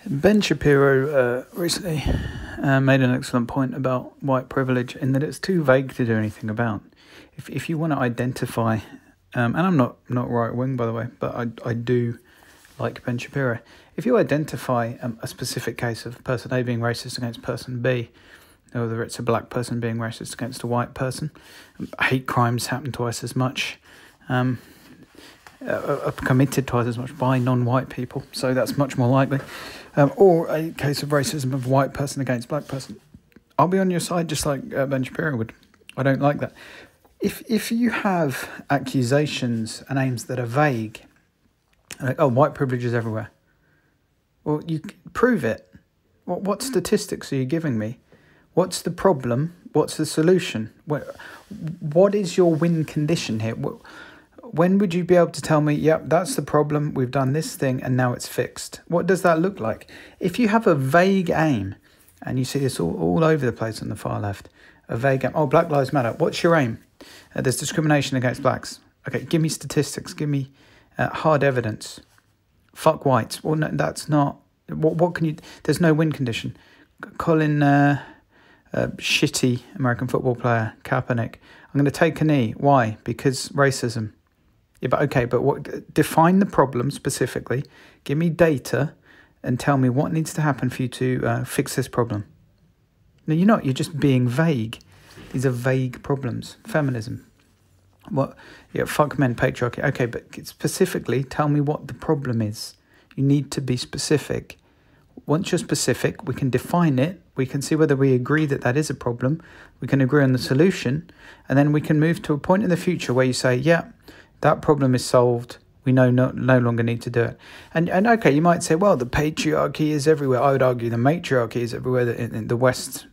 Ben Shapiro recently made an excellent point about white privilege in that it's too vague to do anything about. If you want to identify, and I'm not right wing by the way, but I do like Ben Shapiro. If you identify a specific case of person A being racist against person B, whether it's a black person being racist against a white person, hate crimes happen twice as much. Are committed twice as much by non-white people, so that's much more likely. Or a case of racism of white person against black person. I'll be on your side just like Ben Shapiro would. I don't like that. If you have accusations and aims that are vague, like, oh, white privilege is everywhere. Well, you prove it. What statistics are you giving me? What's the problem? What's the solution? What is your win condition here? When would you be able to tell me, yep, that's the problem, we've done this thing, and now it's fixed? What does that look like? If you have a vague aim, and you see this all over the place on the far left, a vague aim, oh, Black Lives Matter, what's your aim? There's discrimination against blacks. Okay, give me statistics, give me hard evidence. Fuck whites. Well, no, that's not, what can you, there's no win condition. Colin, shitty American football player, Kaepernick, I'm going to take a knee. Why? Because racism. Yeah, but what? Define the problem specifically. Give me data, and tell me what needs to happen for you to fix this problem. No, you're not. You're just being vague. These are vague problems. Feminism. What? Yeah, fuck men, patriarchy. Okay, but specifically, tell me what the problem is. You need to be specific. Once you're specific, we can define it. We can see whether we agree that that is a problem. We can agree on the solution, and then we can move to a point in the future where you say, yeah, that problem is solved. We no longer need to do it. And okay, you might say, well, the patriarchy is everywhere. I would argue the matriarchy is everywhere. In the West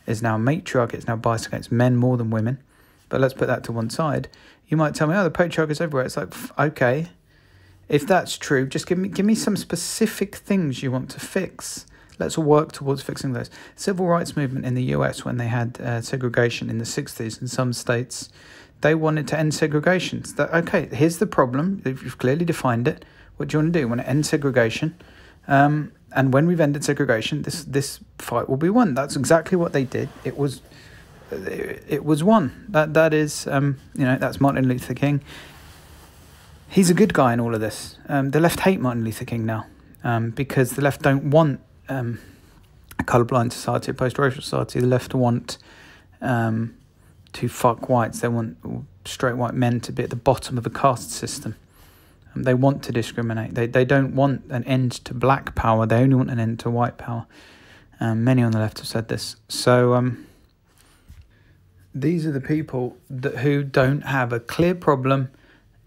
is now matriarchy. It's now biased against men more than women. But let's put that to one side. You might tell me, oh, the patriarchy is everywhere. It's like, okay, if that's true, just give me some specific things you want to fix. Let's work towards fixing those. Civil rights movement in the US, when they had segregation in the 60s in some states, they wanted to end segregation. So okay, here's the problem. You've clearly defined it. What do you want to do? You want to end segregation. And when we've ended segregation, this fight will be won. That's exactly what they did. It was won. That is, that's Martin Luther King. He's a good guy in all of this. The left hate Martin Luther King now because the left don't want a colourblind society, a post-racial society. The left want to fuck whites. They want straight white men to be at the bottom of the caste system. They want to discriminate. They don't want an end to black power. They only want an end to white power. Many on the left have said this. So these are the people who don't have a clear problem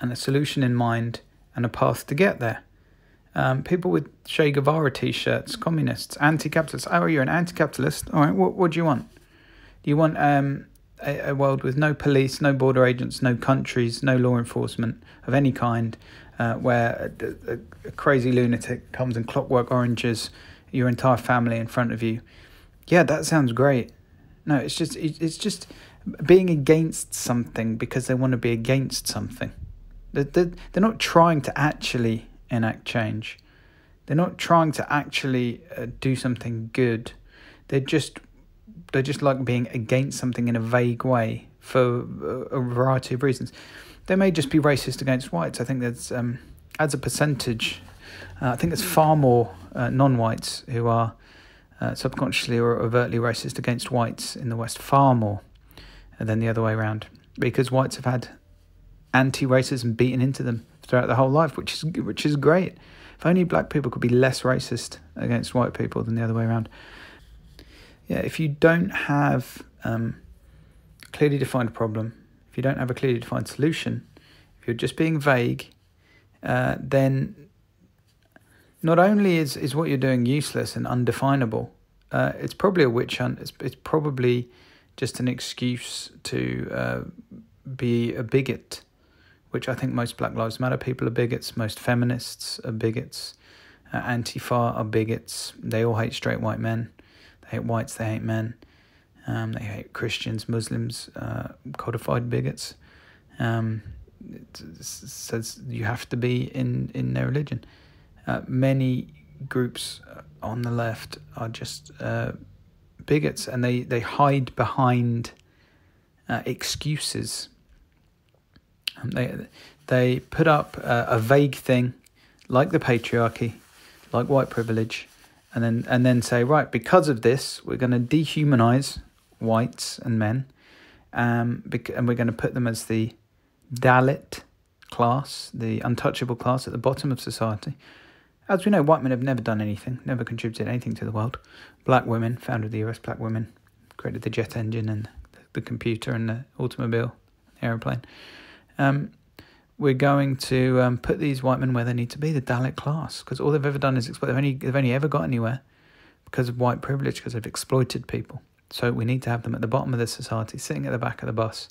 and a solution in mind and a path to get there. People with Che Guevara t-shirts, communists, anti-capitalists. Oh, you're an anti-capitalist? All right, what do you want? Do you want a world with no police, no border agents, no countries, no law enforcement of any kind, where a crazy lunatic comes and clockwork oranges your entire family in front of you? Yeah, that sounds great. No, it's just being against something because they want to be against something. They're not trying to actually enact change. They're not trying to actually do something good. They're just like being against something in a vague way for a variety of reasons. They may just be racist against whites. I think that's, as a percentage, I think there's far more non-whites who are subconsciously or overtly racist against whites in the West, far more than the other way around, because whites have had anti-racism beaten into them throughout their whole life, which is great. If only black people could be less racist against white people than the other way around. Yeah, if you don't have a clearly defined problem, if you don't have a clearly defined solution, if you're just being vague, then not only is what you're doing useless and undefinable, it's probably a witch hunt. It's probably just an excuse to be a bigot, which I think most Black Lives Matter people are bigots, most feminists are bigots, Antifa are bigots. They all hate straight white men. They hate whites, they hate men. They hate Christians, Muslims, codified bigots. It says you have to be in their religion. Many groups on the left are just bigots, and they hide behind excuses. They put up a vague thing like the patriarchy, like white privilege, and then say, right, because of this, we're going to dehumanize whites and men, and we're going to put them as the Dalit class, the untouchable class at the bottom of society. As we know, white men have never done anything, never contributed anything to the world. Black women, founded the US, black women created the jet engine and the computer and the automobile, the aeroplane. We're going to put these white men where they need to be, the Dalit class, because all they've ever done is exploit. They've only ever got anywhere because of white privilege, because they've exploited people. So we need to have them at the bottom of the society, sitting at the back of the bus.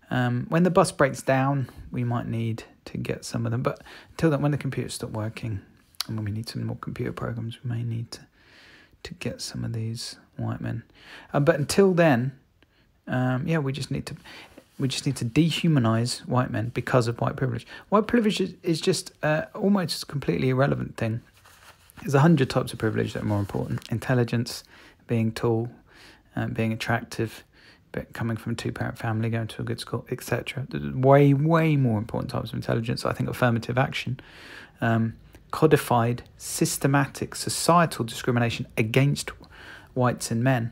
When the bus breaks down, we might need to get some of them. But until then, when the computers stop working, and when we need some more computer programs, we may need to get some of these white men. But until then, we just need to dehumanize white men because of white privilege. White privilege is just almost a completely irrelevant thing. There's 100 types of privilege that are more important. Intelligence, being tall, being attractive, coming from a two-parent family, going to a good school, etc. There's way, way more important types of intelligence. I think affirmative action, codified, systematic, societal discrimination against whites and men.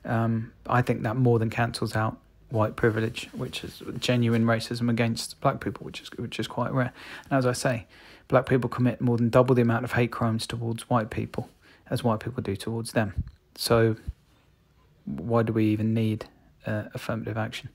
I think that more than cancels out white privilege, which is genuine racism against black people, which is quite rare. And as I say, black people commit more than double the amount of hate crimes towards white people as white people do towards them. So why do we even need affirmative action?